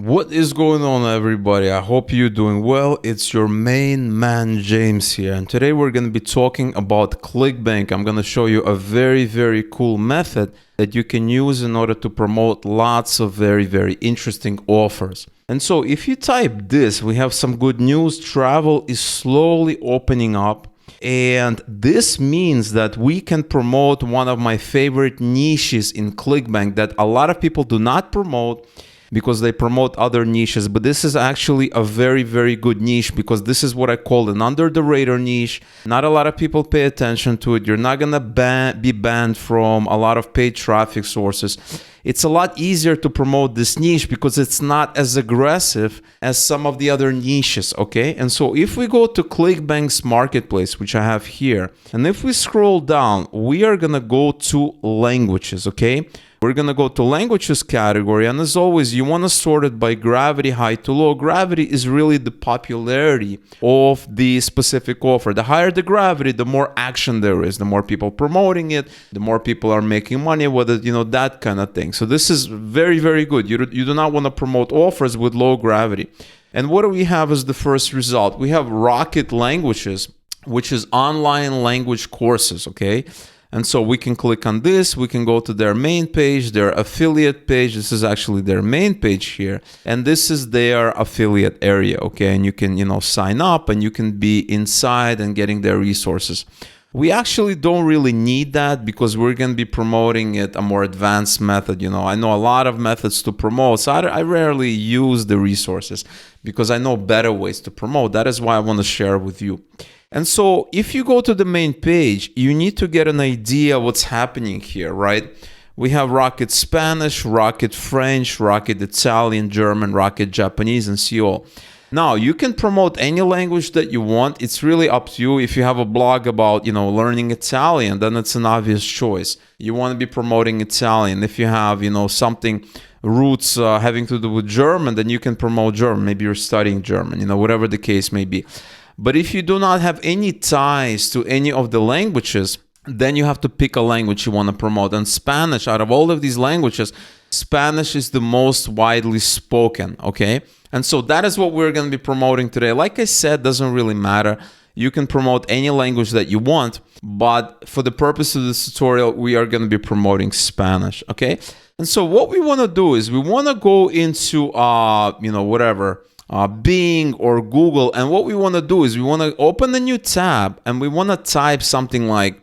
What is going on, everybody? I hope you're doing well. It's your main man James here, and today we're going to be talking about ClickBank. I'm going to show you a very cool method that you can use in order to promote lots of very interesting offers. And so if you type this, we have some good news. Travel is slowly opening up. And this means that we can promote one of my favorite niches in ClickBank that a lot of people do not promote because they promote other niches. But this is actually a very good niche, because this is what I call an under the radar niche. Not a lot of people pay attention to it. You're not gonna be banned from a lot of paid traffic sources. It's a lot easier to promote this niche because it's not as aggressive as some of the other niches, okay? And so if we go to ClickBank's marketplace, which I have here, and if we scroll down, we are gonna go to languages, okay? We're gonna go to languages category, and as always, you wanna sort it by gravity, high to low. Gravity is really the popularity of the specific offer. The higher the gravity, the more action there is, the more people promoting it, the more people are making money with it, that kind of thing. So this is very good. You do not wanna promote offers with low gravity. And what do we have as the first result? We have Rocket Languages, which is online language courses, okay? And so we can click on this, we can go to their main page, their affiliate page. This is actually their main page here. And this is their affiliate area, okay? And you can, sign up and you can be inside and getting their resources. We actually don't really need that because we're going to be promoting it a more advanced method. I know a lot of methods to promote, so I rarely use the resources because I know better ways to promote. That is why I want to share with you. And so if you go to the main page, you need to get an idea what's happening here, right? We have Rocket Spanish, Rocket French, Rocket Italian, German, Rocket Japanese, and so on. Now, you can promote any language that you want. It's really up to you. If you have a blog about, learning Italian, then it's an obvious choice. You want to be promoting Italian. If you have, something roots having to do with German, then you can promote German. Maybe you're studying German, whatever the case may be. But if you do not have any ties to any of the languages, then you have to pick a language you want to promote. And Spanish, out of all of these languages, Spanish is the most widely spoken, okay? And so that is what we're going to be promoting today. Like I said, doesn't really matter. You can promote any language that you want, but for the purpose of this tutorial, we are going to be promoting Spanish, okay? And so what we want to do is we want to go into, Bing or Google, and what we want to do is we want to open a new tab and we want to type something like,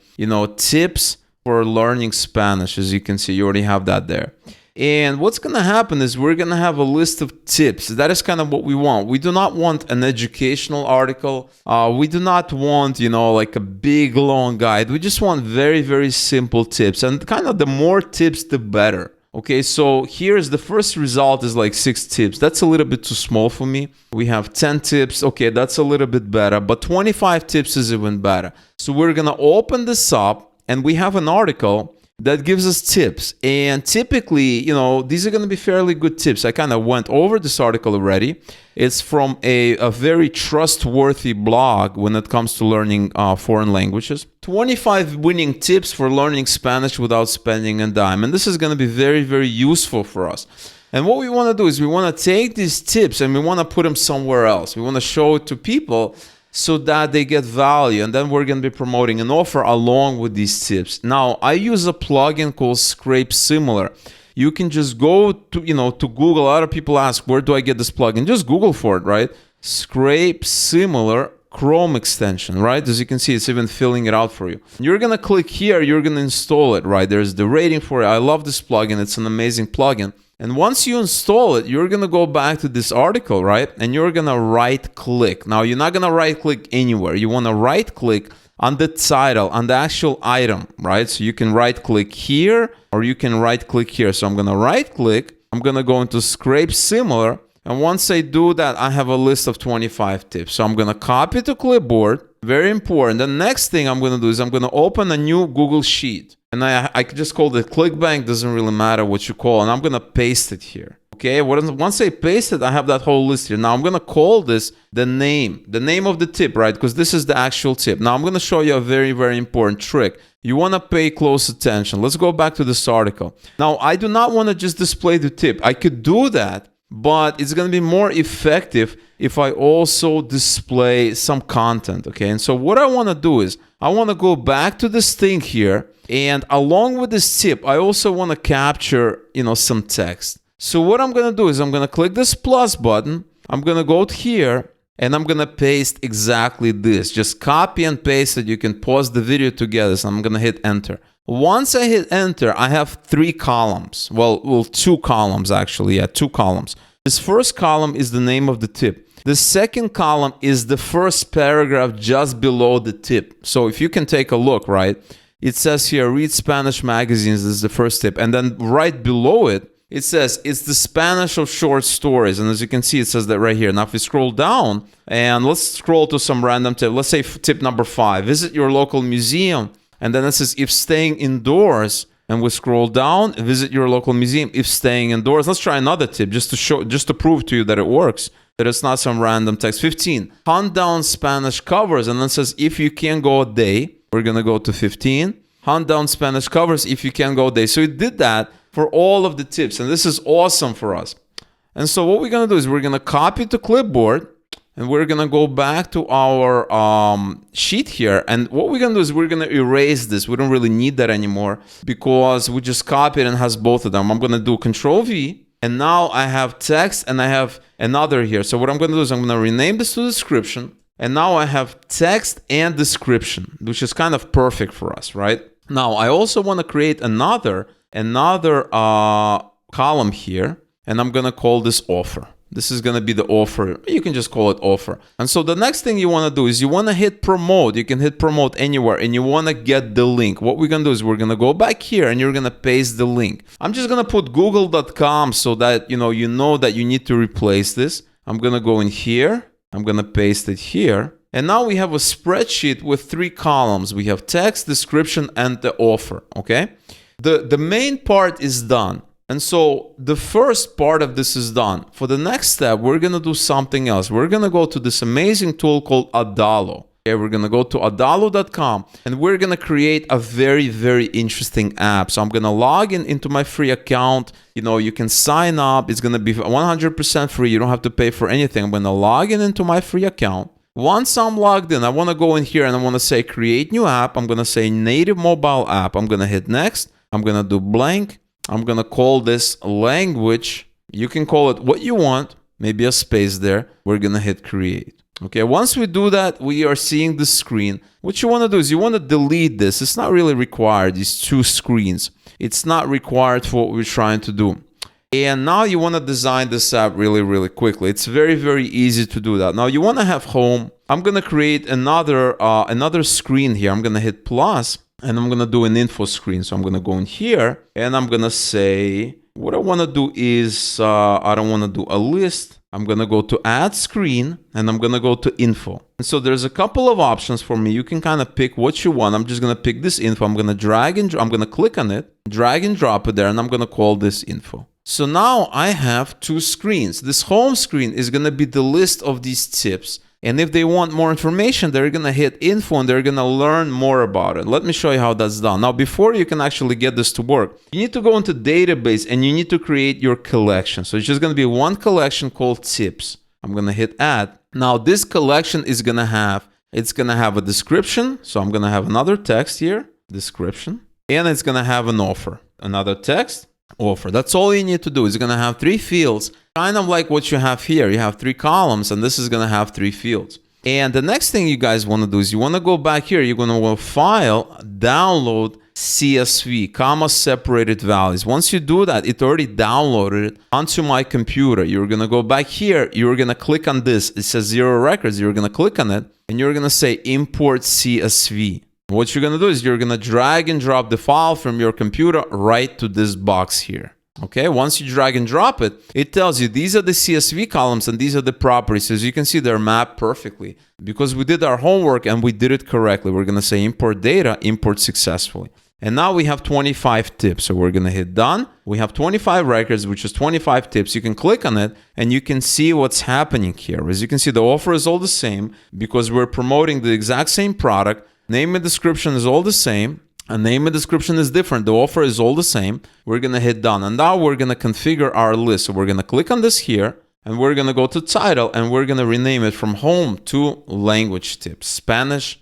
tips for learning Spanish. As you can see, you already have that there. And what's going to happen is we're going to have a list of tips. That is kind of what we want. We do not want an educational article. We do not want, like a big long guide. We just want very simple tips, and kind of the more tips, the better. Okay, so here's the first result is like 6 tips. That's a little bit too small for me. We have 10 tips. Okay, that's a little bit better, but 25 tips is even better. So we're gonna open this up, and we have an article that gives us tips. And typically, these are going to be fairly good tips. I kind of went over this article already. It's from a very trustworthy blog when it comes to learning foreign languages. 25 winning tips for learning Spanish without spending a dime. And this is going to be very useful for us. And what we want to do is we want to take these tips and we want to put them somewhere else. We want to show it to people so that they get value, and then we're going to be promoting an offer along with these tips. Now, I use a plugin called Scrape Similar. You can just go to, to Google. A lot of people ask, where do I get this plugin? Just Google for it, right? Scrape Similar Chrome extension, right? As you can see, it's even filling it out for you. You're going to click here. You're going to install it, right? There's the rating for it. I love this plugin. It's an amazing plugin. And once you install it, you're going to go back to this article, right? And you're going to right click. Now, you're not going to right click anywhere. You want to right click on the title, on the actual item, right? So you can right click here or you can right click here. So I'm going to right click. I'm going to go into Scrape Similar. And once I do that, I have a list of 25 tips. So I'm going to copy to clipboard. Very important. The next thing I'm going to do is I'm going to open a new Google Sheet. And I could just call it ClickBank. Doesn't really matter what you call. And I'm going to paste it here. Okay, once I paste it, I have that whole list here. Now I'm going to call this the name of the tip, right? Because this is the actual tip. Now I'm going to show you a very, very important trick. You want to pay close attention. Let's go back to this article. Now, I do not want to just display the tip. I could do that, but it's going to be more effective if I also display some content, okay? And so what I want to do is I want to go back to this thing here, and along with this tip, I also want to capture, some text. So what I'm going to do is I'm going to click this plus button. I'm going to go to here, and I'm going to paste exactly this. Just copy and paste it. You can pause the video together. So I'm going to hit enter. Once I hit enter, I have 3 columns. Well, 2 columns actually. Yeah, 2 columns. This first column is the name of the tip. The second column is the first paragraph just below the tip. So if you can take a look, right? It says here, read Spanish magazines. This is the first tip. And then right below it, it says it's the Spanish of short stories. And as you can see, it says that right here. Now, if we scroll down and let's scroll to some random tip. Let's say tip number 5, visit your local museum. And then it says if staying indoors, and we scroll down, visit your local museum if staying indoors. Let's try another tip just to prove to you that it works, that it's not some random text. 15, hunt down Spanish covers. And then it says if you can go a day, we're going to go to 15. Hunt down Spanish covers if you can go a day. So it did that for all of the tips. And this is awesome for us. And so what we're going to do is we're going to copy to clipboard. And we're going to go back to our sheet here. And what we're going to do is we're going to erase this. We don't really need that anymore because we just copied and has both of them. I'm going to do Control V. And now I have text and I have another here. So what I'm going to do is I'm going to rename this to description. And now I have text and description, which is kind of perfect for us, right? Now, I also want to create another column here. And I'm going to call this offer. This is going to be the offer. You can just call it offer. And so the next thing you want to do is you want to hit promote. You can hit promote anywhere and you want to get the link. What we're going to do is we're going to go back here and you're going to paste the link. I'm just going to put google.com so that you know that you need to replace this. I'm going to go in here. I'm going to paste it here. And now we have a spreadsheet with 3 columns. We have text, description, and the offer, okay? The main part is done. And so the first part of this is done. For the next step, we're going to do something else. We're going to go to this amazing tool called Adalo. Okay, we're going to go to adalo.com and we're going to create a very, very interesting app. So I'm going to log into my free account. You can sign up. It's going to be 100% free. You don't have to pay for anything. I'm going to log into my free account. Once I'm logged in, I want to go in here and I want to say create new app. I'm going to say native mobile app. I'm going to hit next. I'm going to do blank. I'm going to call this language. You can call it what you want, maybe a space there. We're going to hit create. Okay, once we do that, we are seeing the screen. What you want to do is you want to delete this. It's not really required, these 2 screens. It's not required for what we're trying to do. And now you want to design this app really, really quickly. It's very, very easy to do that. Now you want to have home. I'm going to create another screen here. I'm going to hit plus. And I'm going to do an info screen. So I'm going to go in here and I'm going to say, what I want to do is, I don't want to do a list. I'm going to go to add screen and I'm going to go to info. And so there's a couple of options for me. You can kind of pick what you want. I'm just going to pick this info. I'm going to I'm going to click on it, drag and drop it there, and I'm going to call this info. So now I have 2 screens. This home screen is going to be the list of these tips. And if they want more information, they're going to hit info and they're going to learn more about it. Let me show you how that's done. Now, before you can actually get this to work, you need to go into database and you need to create your collection. So it's just going to be one collection called tips. I'm going to hit add. Now, this collection is going to have a description. So I'm going to have another text here, description, and it's going to have an offer, another text, offer. That's all you need to do. It's going to have 3 fields, kind of like what you have here. You have 3 columns and this is going to have 3 fields. And the next thing you guys want to do is you want to go back here. You're going to go file, download CSV, comma separated values. Once you do that, it already downloaded it onto my computer. You're going to go back here. You're going to click on this. It says 0 records. You're going to click on it and you're going to say import CSV. What you're going to do is you're going to drag and drop the file from your computer right to this box here. Okay, once you drag and drop it, it tells you these are the CSV columns and these are the properties. As you can see, they're mapped perfectly because we did our homework and we did it correctly. We're going to say import data, import successfully. And now we have 25 tips. So we're going to hit done. We have 25 records, which is 25 tips. You can click on it and you can see what's happening here. As you can see, the offer is all the same because we're promoting the exact same product. Name and description is all the same. A name and description is different. The offer is all the same. We're going to hit done. And now we're going to configure our list. So we're going to click on this here, and we're going to go to title, and we're going to rename it from home to language tips, Spanish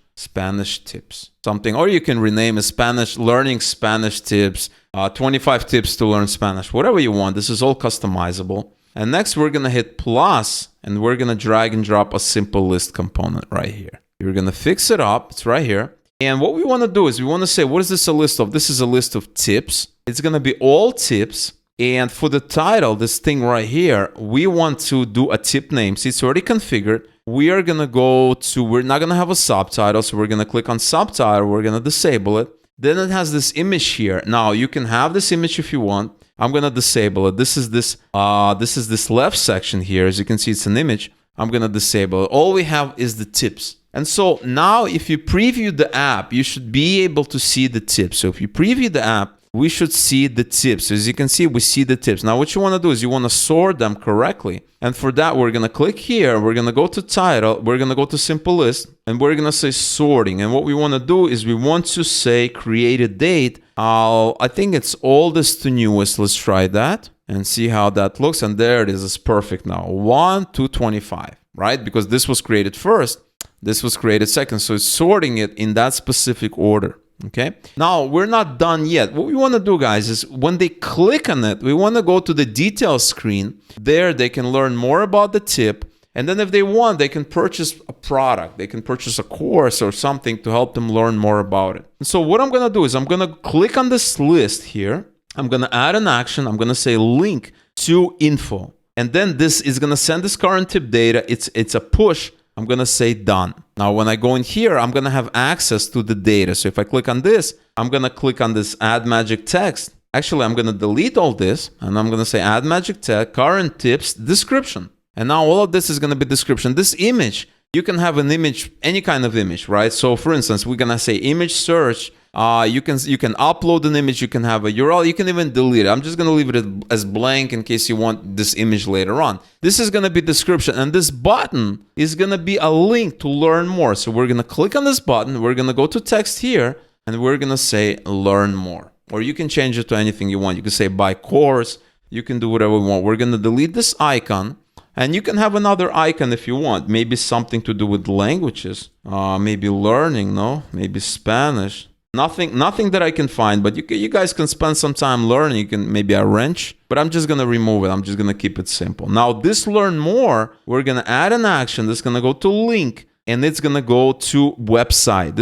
tips, something. Or you can rename it learning Spanish tips, 25 tips to learn Spanish, whatever you want. This is all customizable. And next we're going to hit plus, and we're going to drag and drop a simple list component right here. You're going to fix it up. It's right here. And what we want to do is we want to say, what is this a list of? This is a list of tips. It's going to be all tips. And for the title, this thing right here, we want to do a tip name. See, it's already configured. We are going to we're not going to have a subtitle. So we're going to click on subtitle. We're going to disable it. Then it has this image here. Now you can have this image if you want. I'm going to disable it. This is this left section here. As you can see, it's an image. I'm going to disable it. All we have is the tips. And so now if you preview the app, you should be able to see the tips. So if you preview the app, we should see the tips. As you can see, we see the tips. Now what you want to do is you want to sort them correctly. And for that, we're going to click here. We're going to go to title. We're going to go to simple list, and we're going to say sorting. And what we want to do is we want to say create a date. I think it's oldest to newest. Let's try that and see how that looks. And there it is. It's perfect now. 1 to 25, right? Because this was created first. This was created second. So it's sorting it in that specific order. Okay. Now we're not done yet. What we want to do, guys, is when they click on it, we want to go to the details screen. There they can learn more about the tip. And then if they want, they can purchase a product. They can purchase a course or something to help them learn more about it. And so what I'm going to do is I'm going to click on this list here. I'm going to add an action. I'm going to say link to info. And then this is going to send this current tip data. It's a push. I'm going to say done. Now, when I go in here, I'm going to have access to the data. So if I click on this, I'm going to click on this add magic text. Actually, I'm going to delete all this, and I'm going to say add magic text, current tips, description. And now all of this is going to be description. This image, you can have an image, any kind of image, right? So for instance, we're going to say image search. You can upload an image, you can have a URL, you can even delete it. I'm just going to leave it as blank in case you want this image later on. This is going to be description, and this button is going to be a link to learn more. So we're going to click on this button, we're going to go to text here, and we're going to say learn more. Or you can change it to anything you want. You can say buy course, you can do whatever you want. We're going to delete this icon, and you can have another icon if you want. Maybe something to do with languages, maybe learning, maybe Spanish. Nothing that I can find, but you guys can spend some time learning. You can maybe a wrench, but I'm just going to remove it. I'm just going to keep it simple. Now this learn more, we're going to add an action. This is going to go to link, and it's going to go to website.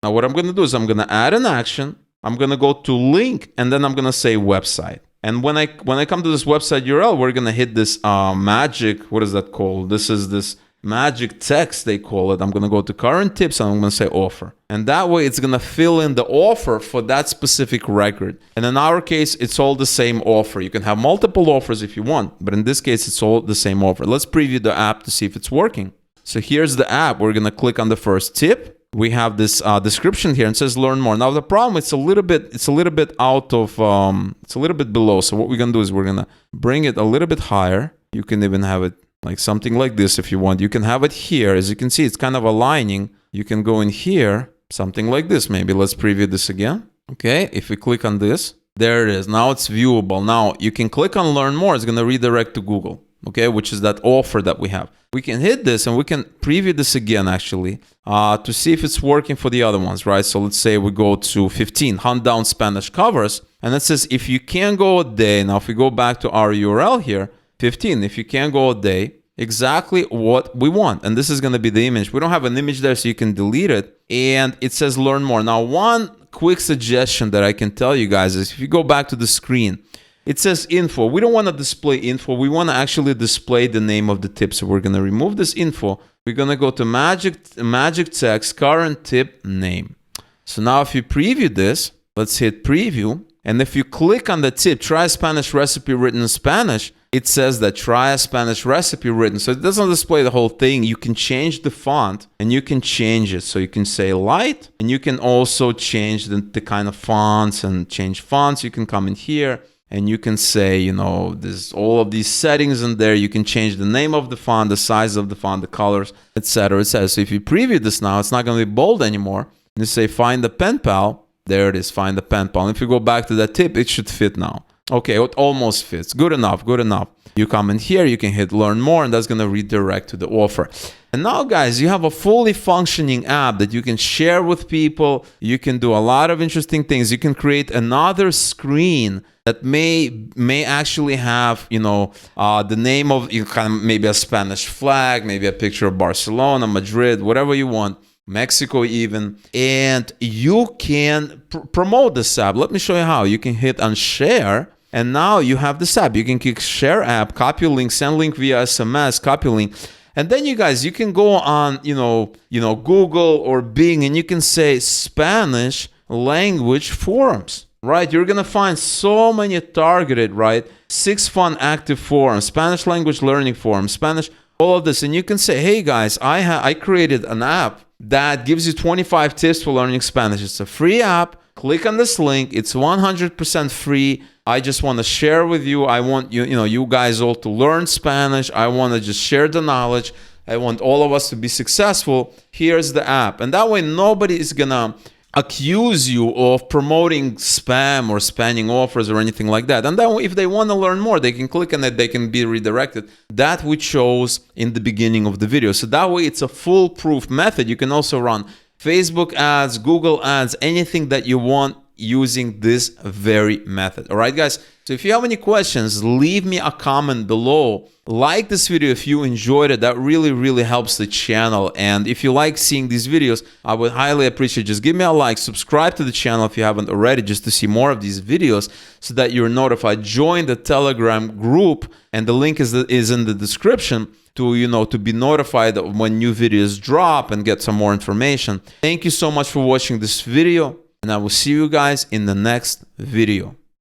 Now what I'm going to do is I'm going to add an action. I'm going to go to link, and then I'm going to say website. And when I come to this website URL, we're going to hit this magic, what is that called? This is this magic text, they call it. I'm going to go to current tips, and I'm going to say offer. And that way it's going to fill in the offer for that specific record. And in our case, it's all the same offer. You can have multiple offers if you want, but in this case, it's all the same offer. Let's preview the app to see if it's working. So here's the app. We're going to click on the first tip. We have this description here and it says learn more. Now the problem, it's a little bit out of, it's a little bit below. So what we're going to do is we're going to bring it a little bit higher. You can even have it like something like this if you want. You can have it here. As you can see, it's kind of aligning. You can go in here, something like this maybe. Let's preview this again. Okay, if we click on this, there it is. Now it's viewable. Now you can click on learn more. It's going to redirect to Google, okay, which is that offer that we have. We can hit this and we can preview this again actually to see if it's working for the other ones, right? So let's say we go to 15, hunt down Spanish covers, and it says if you can't go a day. Now if we go back to our URL here, 15, if you can't go a day, exactly what we want. And this is going to be the image. We don't have an image there, so you can delete it. And it says learn more. Now, one quick suggestion that I can tell you guys is if you go back to the screen, it says info. We don't want to display info. We want to actually display the name of the tip. So we're going to remove this info. We're going to go to magic text, current tip name. So now if you preview this, let's hit preview. And if you click on the tip, try a Spanish recipe written in Spanish, it says that try a Spanish recipe written. So it doesn't display the whole thing. You can change the font and you can change it. So you can say light, and you can also change the kind of fonts and change fonts. You can come in here and you can say, there's all of these settings in there. You can change the name of the font, the size of the font, the colors, etc. So if you preview this now, it's not going to be bold anymore. You say find the pen pal. There it is, find the pen pal. If you go back to that tip, it should fit now. Okay, it almost fits. Good enough, good enough. You come in here, you can hit learn more, and that's gonna redirect to the offer. And now, guys, you have a fully functioning app that you can share with people. You can do a lot of interesting things. You can create another screen that may actually have, the name of, maybe a Spanish flag, maybe a picture of Barcelona, Madrid, whatever you want, Mexico even, and you can promote this app. Let me show you how. You can hit on share, and now you have this app. You can click share app, copy link, send link via SMS, copy link. And then you guys, you can go on, Google or Bing, and you can say Spanish language forums, right? You're going to find so many targeted, right? 6 fun active forums, Spanish language learning forums, Spanish, all of this. And you can say, hey guys, I created an app that gives you 25 tips for learning Spanish. It's a free app. Click on this link. It's 100% free. I just want to share with you. I want you guys all to learn Spanish. I want to just share the knowledge. I want all of us to be successful. Here's the app. And that way nobody is going to accuse you of promoting spam or spamming offers or anything like that. And then if they want to learn more, they can click on it, they can be redirected. That we chose in the beginning of the video. So that way it's a foolproof method. You can also run Facebook ads, Google ads, anything that you want using this very method. All right, guys. So if you have any questions, leave me a comment below. Like this video if you enjoyed it. That really, really helps the channel. And if you like seeing these videos, I would highly appreciate just give me a like, subscribe to the channel if you haven't already, just to see more of these videos so that you're notified. Join the Telegram group, and the link is in the description to be notified when new videos drop and get some more information. Thank you so much for watching this video, and I will see you guys in the next video.